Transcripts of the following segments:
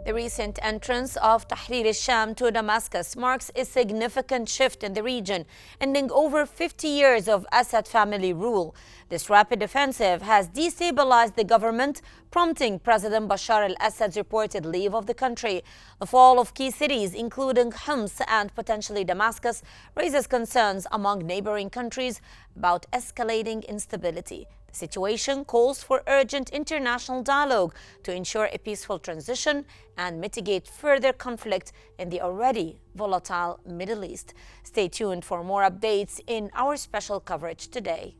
The recent entrance of Tahrir al-Sham to Damascus marks a significant shift in the region, ending over 50 years of Assad family rule. This rapid offensive has destabilized the government, prompting President Bashar al-Assad's reported leave of the country. The fall of key cities, including Homs and potentially Damascus, raises concerns among neighboring countries about escalating instability. The situation calls for urgent international dialogue to ensure a peaceful transition and mitigate further conflict in the already volatile Middle East. Stay tuned for more updates in our special coverage today.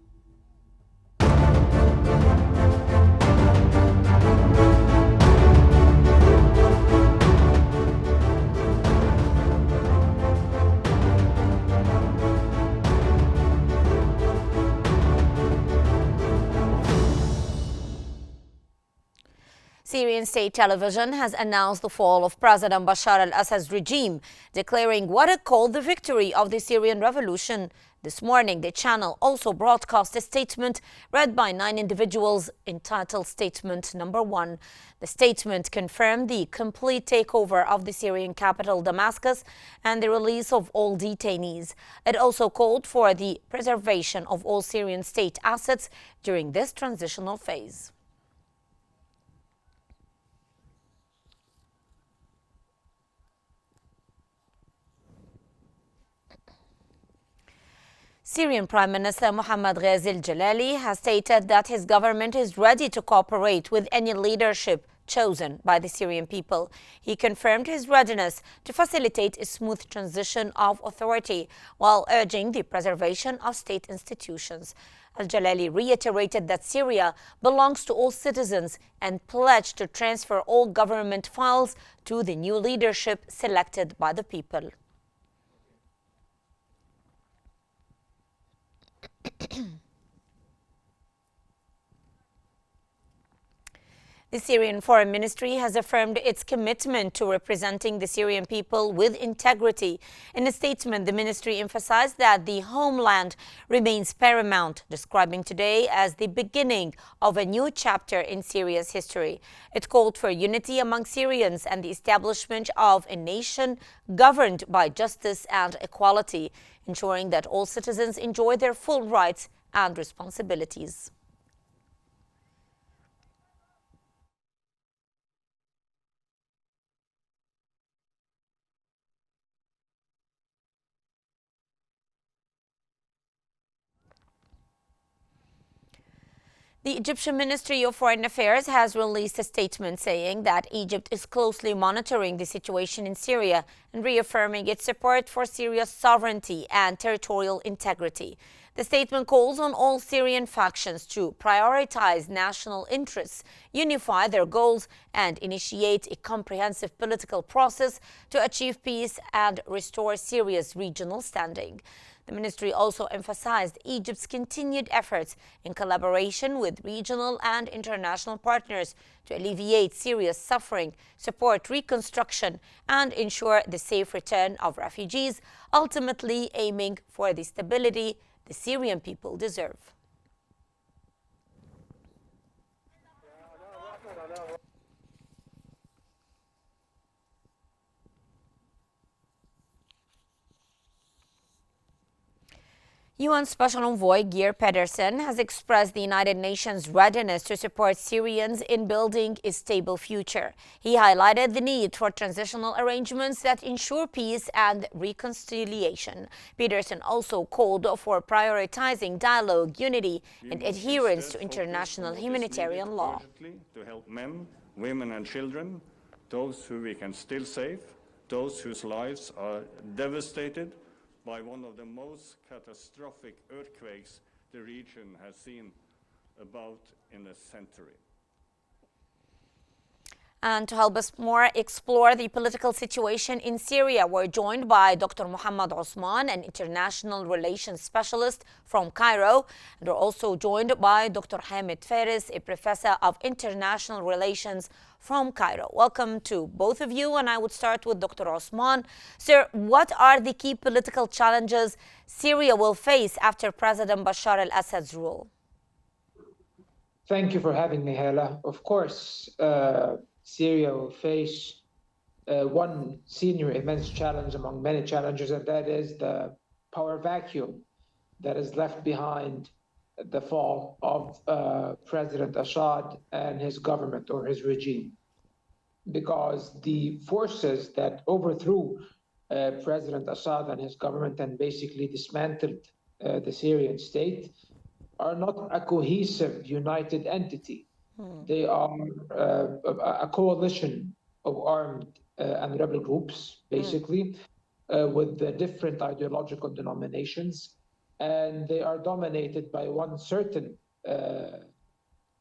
Syrian state television has announced the fall of President Bashar al-Assad's regime, declaring what it called the victory of the Syrian revolution. This morning, the channel also broadcast a statement read by 9 individuals entitled Statement Number 1. The statement confirmed the complete takeover of the Syrian capital, Damascus, and the release of all detainees. It also called for the preservation of all Syrian state assets during this transitional phase. Syrian Prime Minister Mohammad Ghazi al-Jalali has stated that his government is ready to cooperate with any leadership chosen by the Syrian people. He confirmed his readiness to facilitate a smooth transition of authority while urging the preservation of state institutions. Al-Jalali reiterated that Syria belongs to all citizens and pledged to transfer all government files to the new leadership selected by the people. The Syrian Foreign Ministry has affirmed its commitment to representing the Syrian people with integrity. In a statement, the ministry emphasized that the homeland remains paramount, describing today as the beginning of a new chapter in Syria's history. It called for unity among Syrians and the establishment of a nation governed by justice and equality, ensuring that all citizens enjoy their full rights and responsibilities. The Egyptian Ministry of Foreign Affairs has released a statement saying that Egypt is closely monitoring the situation in Syria and reaffirming its support for Syria's sovereignty and territorial integrity. The statement calls on all Syrian factions to prioritize national interests, unify their goals, and initiate a comprehensive political process to achieve peace and restore Syria's regional standing. The ministry also emphasized Egypt's continued efforts in collaboration with regional and international partners to alleviate Syria's suffering, support reconstruction, and ensure the safe return of refugees, ultimately aiming for the stability the Syrian people deserve. UN Special Envoy Geir Pedersen has expressed the United Nations' readiness to support Syrians in building a stable future. He highlighted the need for transitional arrangements that ensure peace and reconciliation. Pedersen also called for prioritizing dialogue, unity, and adherence to international humanitarian law. To help men, women, and children, those who we can still save, those whose lives are devastated by one of the most catastrophic earthquakes the region has seen about in a century. And to help us more explore the political situation in Syria, we're joined by Dr. Muhammad Osman, an international relations specialist from Cairo. And we're also joined by Dr. Hamid Faris, a professor of international relations from Cairo. Welcome to both of you, and I would start with Dr. Osman. Sir, what are the key political challenges Syria will face after President Bashar al-Assad's rule? Thank you for having me, Hala. Of course, Syria will face one senior immense challenge among many challenges, and that is the power vacuum that is left behind the fall of President Assad and his government or his regime. Because the forces that overthrew President Assad and his government and basically dismantled the Syrian state are not a cohesive, united entity. They are a coalition of armed and rebel groups, basically, with different ideological denominations, and they are dominated by one certain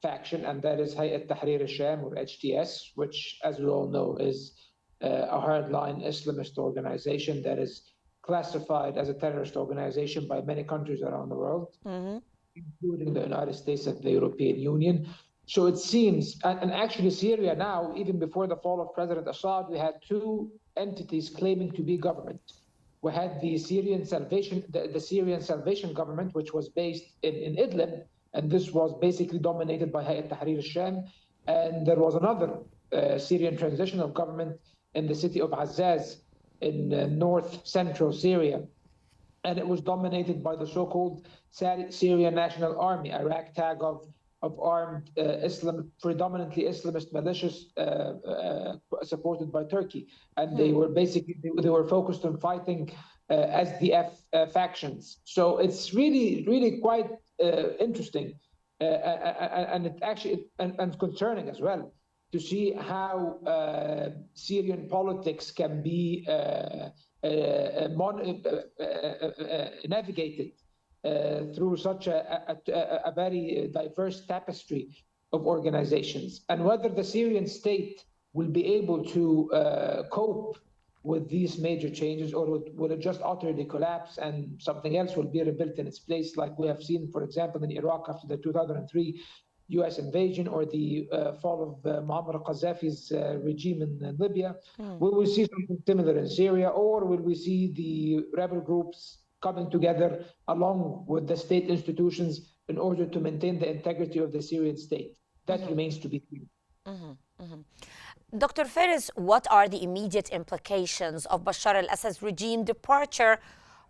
faction, and that is Hayat Tahrir al-Sham, or HTS, which, as we all know, is a hardline Islamist organization that is classified as a terrorist organization by many countries around the world, including the United States and the European Union. So it seems, and actually Syria now, even before the fall of President Assad, we had two entities claiming to be government. We had the Syrian Salvation Government, which was based in Idlib, and this was basically dominated by Hayat Tahrir al-Sham. And there was another Syrian transitional government in the city of Azaz in north central Syria, and it was dominated by the so-called Syrian National Army, a ragtag of armed predominantly Islamist militias supported by Turkey, and they were basically focused on fighting SDF factions. So it's really quite interesting, and it actually and concerning as well to see how Syrian politics can be navigated through such a very diverse tapestry of organizations, and whether the Syrian state will be able to cope with these major changes, or will it just utterly collapse and something else will be rebuilt in its place, like we have seen, for example, in Iraq after the 2003 US invasion, or the fall of Muammar al-Qaddafi's regime in Libya. Will we see something similar in Syria, or will we see the rebel groups coming together along with the state institutions in order to maintain the integrity of the Syrian state? That remains to be seen. Dr. Faris, what are the immediate implications of Bashar al-Assad's regime departure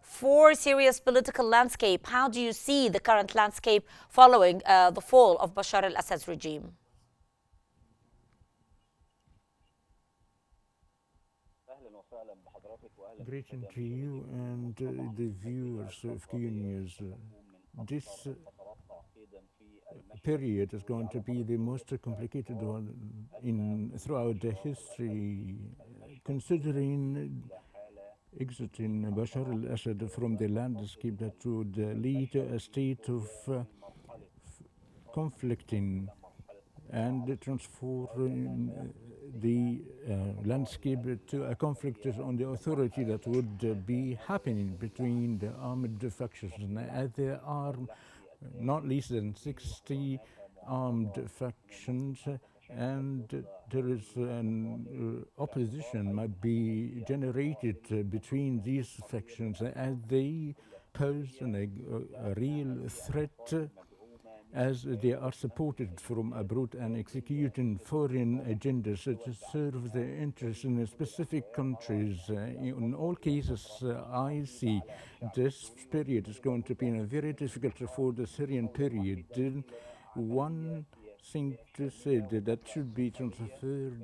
for Syria's political landscape? How do you see the current landscape following the fall of Bashar al-Assad's regime? Greeting to you and the viewers of Qnews. This period is going to be the most complicated one throughout the history, considering exiting Bashar al-Assad from the landscape that would lead to a state of conflicting and transform the landscape to a conflict on the authority that would be happening between the armed factions. As there are not less than 60 armed factions, and there is an opposition might be generated between these factions, as they pose a real threat, as they are supported from abroad and executing foreign agendas to serve the interests in specific countries. In all cases, I see this period is going to be very difficult for the Syrian period. One thing to say that should be transmitted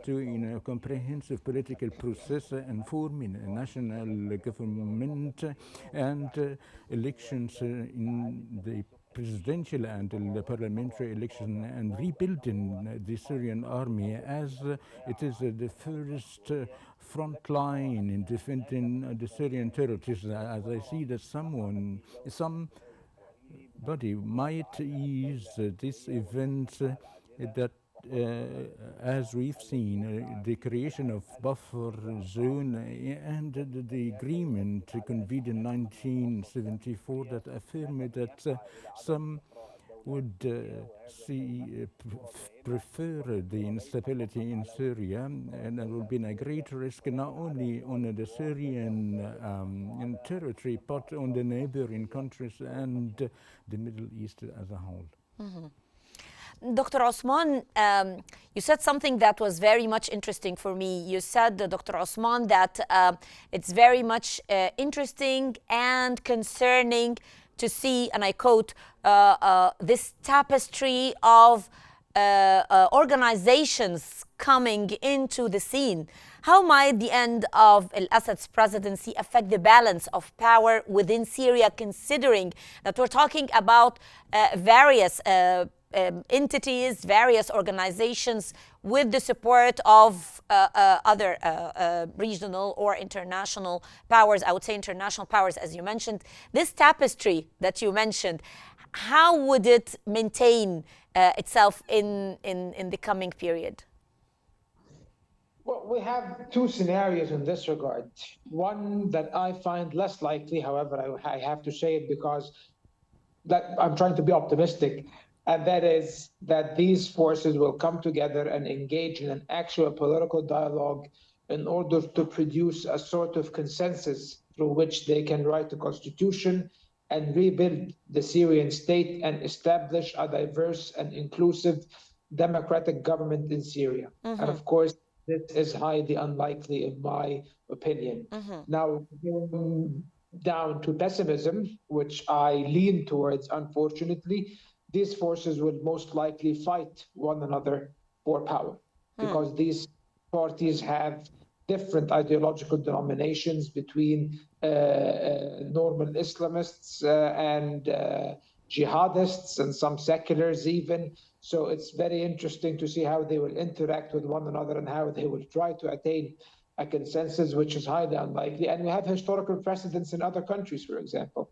to in a comprehensive political process and forming a national government and elections in the presidential and the parliamentary election, and rebuilding the Syrian army as it is the first front line in defending the Syrian territories. As I see that somebody might use this event that as we've seen, the creation of buffer zone and the agreement convened in 1974 that affirmed that some would prefer the instability in Syria, and there will be a great risk not only on the Syrian territory, but on the neighboring countries and the Middle East as a whole. Dr. Osman, you said something that was very much interesting for me. You said, Dr. Osman, that it's very much interesting and concerning to see, and I quote, this tapestry of organizations coming into the scene. How might the end of al-Assad's presidency affect the balance of power within Syria, considering that we're talking about various entities, various organizations with the support of other regional or international powers, I would say international powers, as you mentioned. This tapestry that you mentioned, how would it maintain itself in the coming period? Well, we have two scenarios in this regard. One that I find less likely, however, I have to say it because that I'm trying to be optimistic, and that is that these forces will come together and engage in an actual political dialogue in order to produce a sort of consensus through which they can write a constitution and rebuild the Syrian state and establish a diverse and inclusive democratic government in Syria. And of course, this is highly unlikely in my opinion. Now, going down to pessimism, which I lean towards, unfortunately, these forces will most likely fight one another for power because these parties have different ideological denominations between normal Islamists and jihadists and some seculars even. So it's very interesting to see how they will interact with one another and how they will try to attain a consensus, which is highly unlikely. And we have historical precedents in other countries, for example.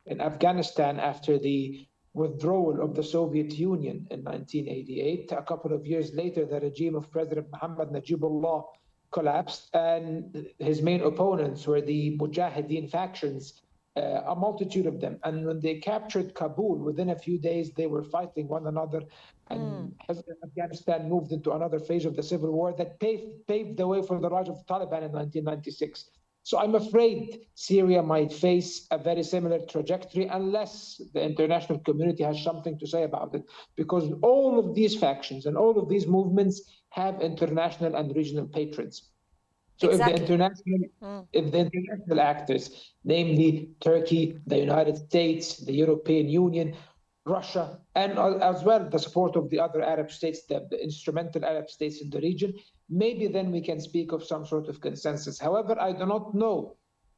In Afghanistan, after the withdrawal of the Soviet Union in 1988, a couple of years later, the regime of President Mohammad Najibullah collapsed, and his main opponents were the Mujahideen factions, a multitude of them. And when they captured Kabul, within a few days, they were fighting one another. And Afghanistan moved into another phase of the civil war that paved the way for the rise of the Taliban in 1996. So I'm afraid Syria might face a very similar trajectory unless the international community has something to say about it, because all of these factions and all of these movements have international and regional patrons. So Exactly. if the international actors, namely Turkey, the United States, the European Union, Russia, and as well the support of the other Arab states, the instrumental Arab states in the region, maybe then we can speak of some sort of consensus. However, I do not know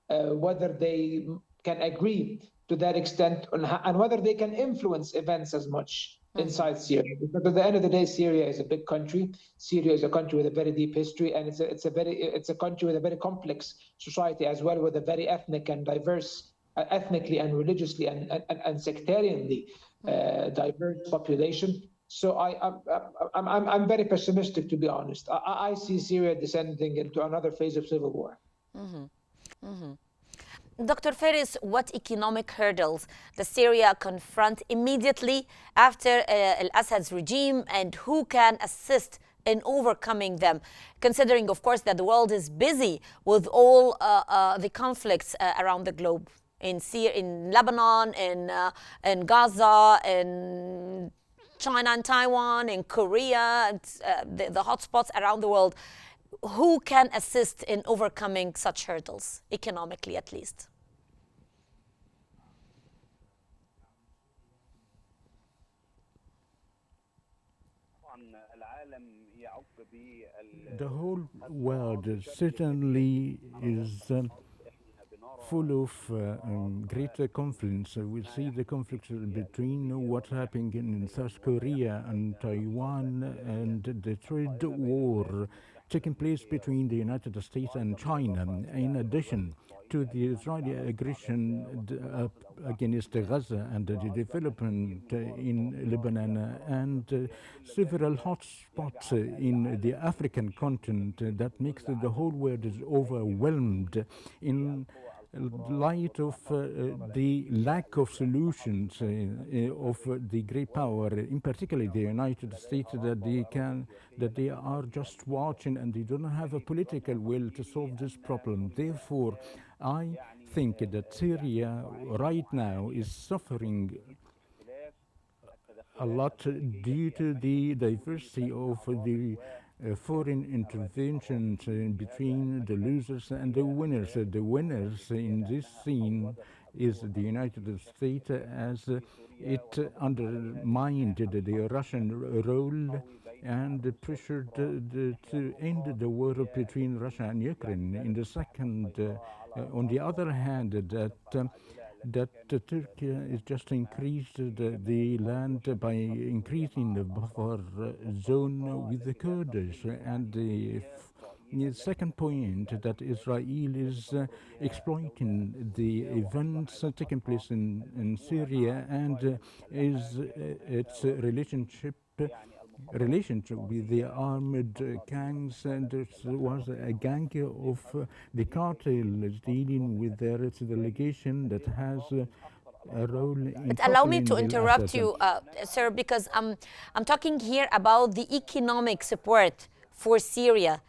whether they can agree to that extent and whether they can influence events as much inside Syria. Because at the end of the day, Syria is a big country. Syria is a country with a very deep history, and it's a country with a very complex society as well, with a very ethnic and diverse, ethnically and religiously and sectarianly diverse population. So I'm very pessimistic, to be honest. I see Syria descending into another phase of civil war. Dr. Faris, what economic hurdles does Syria confront immediately after al-Assad's regime, and who can assist in overcoming them, considering, of course, that the world is busy with all the conflicts around the globe, in Lebanon, in Gaza, in China and Taiwan, in Korea, and, the hotspots around the world. Who can assist in overcoming such hurdles, economically at least? The whole world certainly is full of greater conflicts. We see the conflicts between what's happening in South Korea and Taiwan, and the trade war taking place between the United States and China, in addition to the Israeli aggression against Gaza and the development in Lebanon, and several hotspots in the African continent that makes the whole world is overwhelmed in light of the lack of solutions of the great power, in particular the United States, that they are just watching and they don't have a political will to solve this problem. Therefore, I think that Syria right now is suffering a lot due to the diversity of the foreign interventions between the losers and the winners. The winners in this scene is the United States, as it undermined the Russian role and pressured to end the war between Russia and Ukraine. In the second, on the other hand, that Turkey is just increased the land by increasing the buffer zone with the Kurds. And the second point, that Israel is exploiting the events taking place in Syria, and is its relationship with the armed gangs, and there was a gang of the cartels dealing with there. It's a delegation that has a role in But allow me to toppling interrupt al-Assad. you, sir, because I'm talking here about the economic support for Syria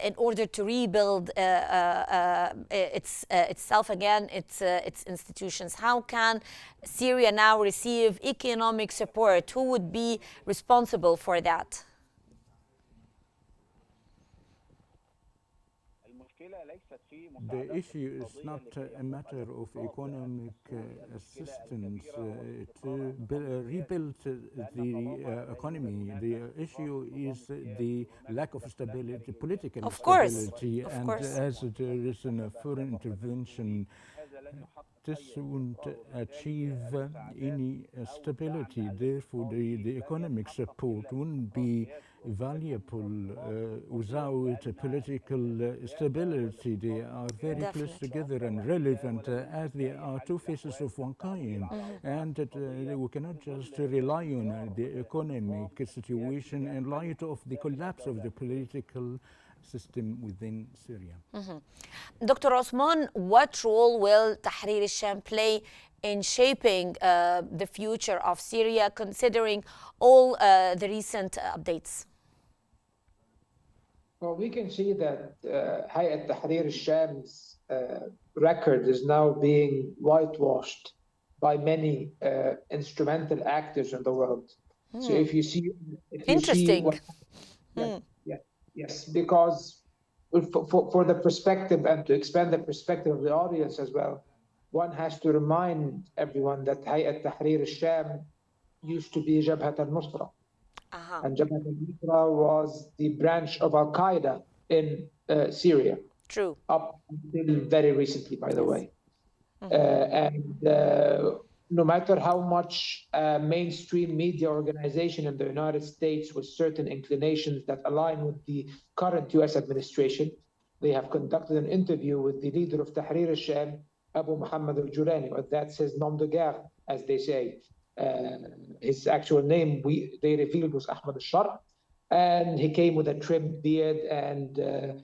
in order to rebuild itself again, its institutions. How can Syria now receive economic support? Who would be responsible for that? The issue is not a matter of economic assistance to rebuild the economy. The issue is the lack of stability, political Of course, stability, of and course. as there is a foreign intervention, this won't achieve any stability. Therefore, the economic support wouldn't be valuable without political stability. They are very close Definitely. together and relevant, as they are two faces of one coin. And we cannot just rely on the economic situation in light of the collapse of the political system within Syria. Dr. Osman, what role will Tahrir al-Sham play in shaping the future of Syria, considering all the recent updates? Well, we can see that Hayat Tahrir al-Sham's record is now being whitewashed by many instrumental actors in the world. So if you see Interesting. what, yes, because for the perspective and to expand the perspective of the audience as well, one has to remind everyone that Hayat Tahrir al-Sham used to be Jabhat al-Nusra. And Jabhat al-Nusra was the branch of al-Qaeda in Syria. True. Up until very recently, by the way. No matter how much mainstream media organization in the United States with certain inclinations that align with the current US administration, they have conducted an interview with the leader of Tahrir al-Sham, Abu Muhammad al-Julani, or that's his nom de guerre, as they say. His actual name, they revealed, was Ahmad al-Shar, and he came with a trimmed beard and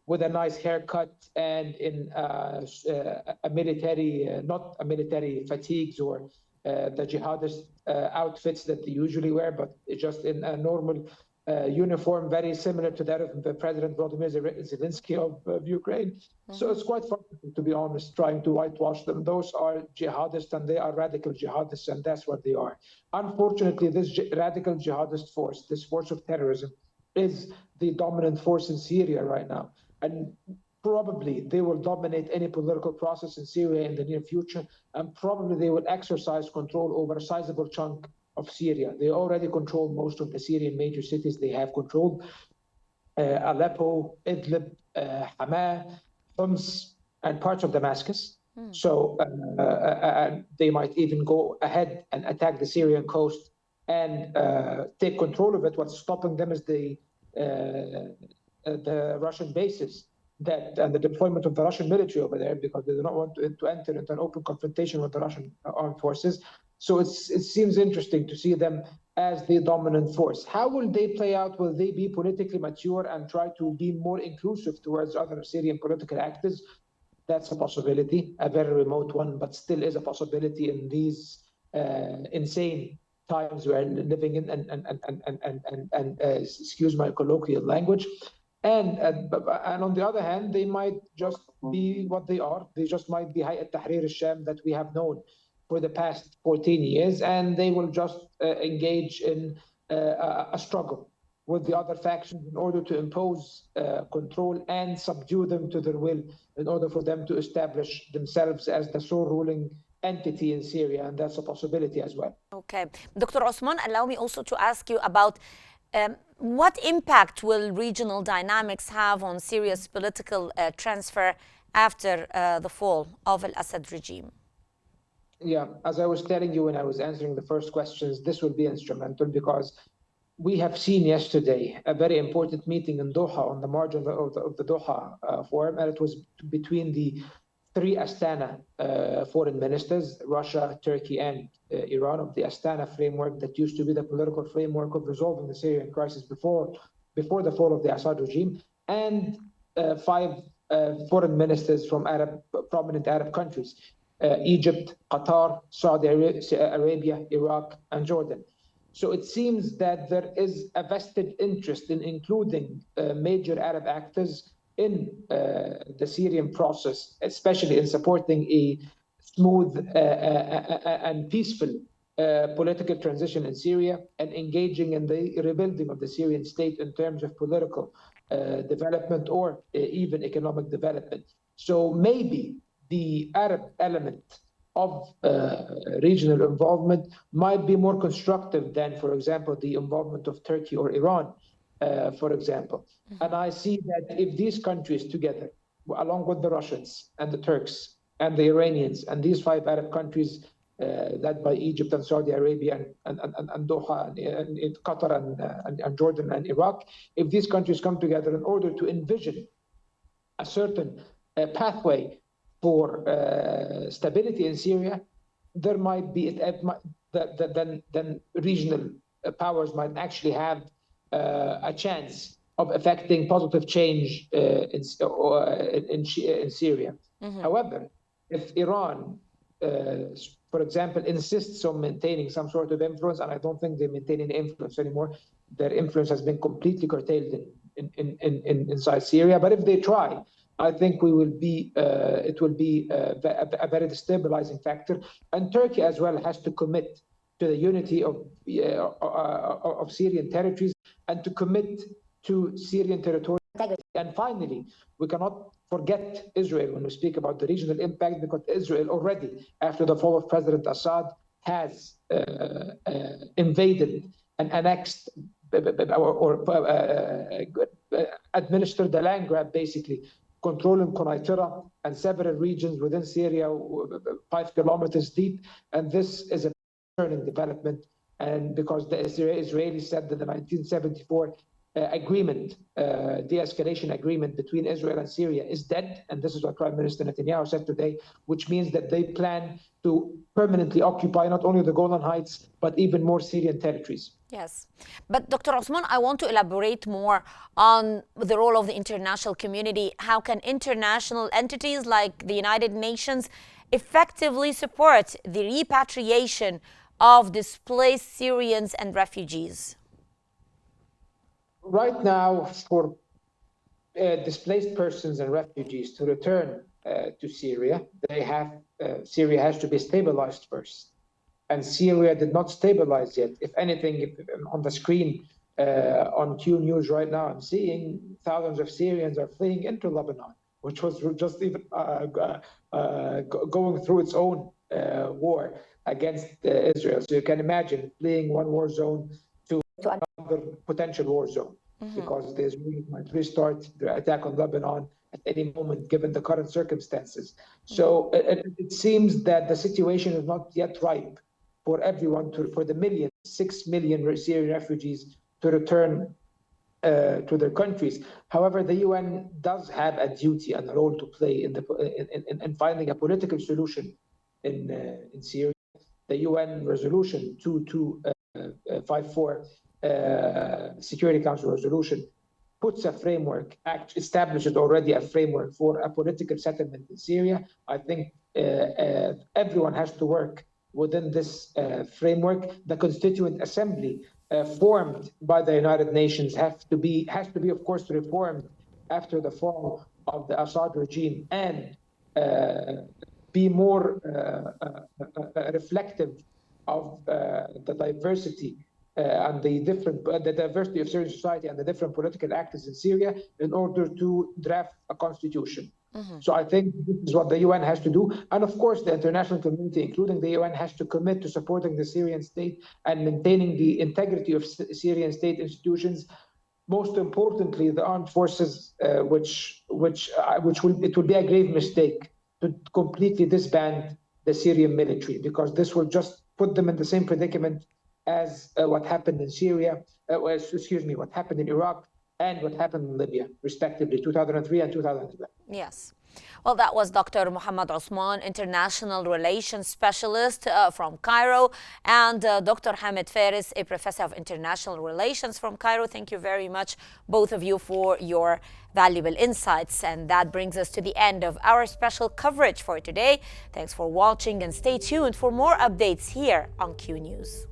with a nice haircut and in a military, not a military fatigues or the jihadist outfits that they usually wear, but just in a normal uniform, very similar to that of the President Volodymyr Zelensky of Ukraine. So it's quite fun, to be honest, trying to whitewash them. Those are jihadists and they are radical jihadists, and that's what they are. Unfortunately, this radical jihadist force, this force of terrorism, is the dominant force in Syria right now. And probably they will dominate any political process in Syria in the near future, and probably they will exercise control over a sizable chunk of Syria. They already control most of the Syrian major cities. They have controlled Aleppo, Idlib, Hama, Homs, and parts of Damascus. So they might even go ahead and attack the Syrian coast and take control of it. What's stopping them is the Russian bases and the deployment of the Russian military over there, because they do not want to enter into an open confrontation with the Russian armed forces. So it seems interesting to see them as the dominant force. How will they play out? Will they be politically mature and try to be more inclusive towards other Syrian political actors? That's a possibility, a very remote one, but still is a possibility in these insane times we're living in, and excuse my colloquial language. And on the other hand, they might just be what they are. They just might be Hayat Tahrir al-Sham that we have known for the past 14 years, and they will just engage in a struggle with the other factions in order to impose control and subdue them to their will in order for them to establish themselves as the sole ruling entity in Syria, and that's a possibility as well. Okay. Dr. Osman, allow me also to ask you about what impact will regional dynamics have on Syria's political transfer after the fall of al-Assad regime? Yeah, as I was telling you when I was answering the first questions, this will be instrumental because we have seen yesterday a very important meeting in Doha on the margin of the Doha forum, and it was between the three Astana foreign ministers, Russia, Turkey, and Iran, of the Astana framework that used to be the political framework of resolving the Syrian crisis before the fall of the Assad regime, and five foreign ministers from prominent Arab countries, Egypt, Qatar, Saudi Arabia, Iraq, and Jordan. So it seems that there is a vested interest in including major Arab actors in the Syrian process, especially in supporting a smooth and peaceful political transition in Syria and engaging in the rebuilding of the Syrian state in terms of political development or even economic development. So maybe the Arab element of regional involvement might be more constructive than, for example, the involvement of Turkey or Iran, for example. And I see that if these countries together, along with the Russians and the Turks and the Iranians and these five Arab countries led by Egypt and Saudi Arabia and Doha and Qatar and Jordan and Iraq, if these countries come together in order to envision a certain pathway for stability in Syria, there might be then regional powers might actually have a chance of affecting positive change in Syria. However, if Iran, for example, insists on maintaining some sort of influence, and I don't think they maintain any influence anymore, their influence has been completely curtailed inside Syria. But if they try, I think it will be a very destabilizing factor. And Turkey as well has to commit to the unity of Syrian territories and to commit to Syrian territorial integrity. And finally, we cannot forget Israel when we speak about the regional impact, because Israel already, after the fall of President Assad, has invaded and annexed or administered the land grab, basically, controlling Qneitra and several regions within Syria, 5 kilometers deep. And this is a concerning development. And because the Israelis said that the 1974 agreement, de-escalation agreement between Israel and Syria is dead. And this is what Prime Minister Netanyahu said today, which means that they plan to permanently occupy not only the Golan Heights, but even more Syrian territories. Yes. But Dr. Osman, I want to elaborate more on the role of the international community. How can international entities like the United Nations effectively support the repatriation of displaced Syrians and refugees? Right now, for displaced persons and refugees to return to Syria, Syria has to be stabilized first. And Syria did not stabilize yet. If anything, on the screen on Qnews right now, I'm seeing thousands of Syrians are fleeing into Lebanon, which was just even going through its own war against Israel. So you can imagine fleeing one war zone to another potential war zone, because the Israelis might restart their attack on Lebanon at any moment, given the current circumstances. So it seems that the situation is not yet ripe for everyone, for the 6 million Syrian refugees to return to their countries. However, the UN does have a duty and a role to play in finding a political solution in Syria. The UN resolution 2254, Security Council resolution, puts a framework, establishes already a framework for a political settlement in Syria. I think everyone has to work within this framework. The Constituent Assembly formed by the United Nations has to be, of course, reformed after the fall of the Assad regime and be more reflective of the diversity and the diversity of Syrian society and the different political actors in Syria in order to draft a constitution. So I think this is what the UN has to do. And of course, the international community, including the UN, has to commit to supporting the Syrian state and maintaining the integrity of Syrian state institutions. Most importantly, the armed forces, it will be a grave mistake to completely disband the Syrian military, because this will just put them in the same predicament as what happened in Syria, what happened in Iraq and what happened in Libya, respectively, 2003 and 2011. Yes. Well, that was Dr. Mohammed Osman, International Relations Specialist from Cairo, and Dr. Hamid Faris, a Professor of International Relations from Cairo. Thank you very much, both of you, for your valuable insights. And that brings us to the end of our special coverage for today. Thanks for watching, and stay tuned for more updates here on Q News.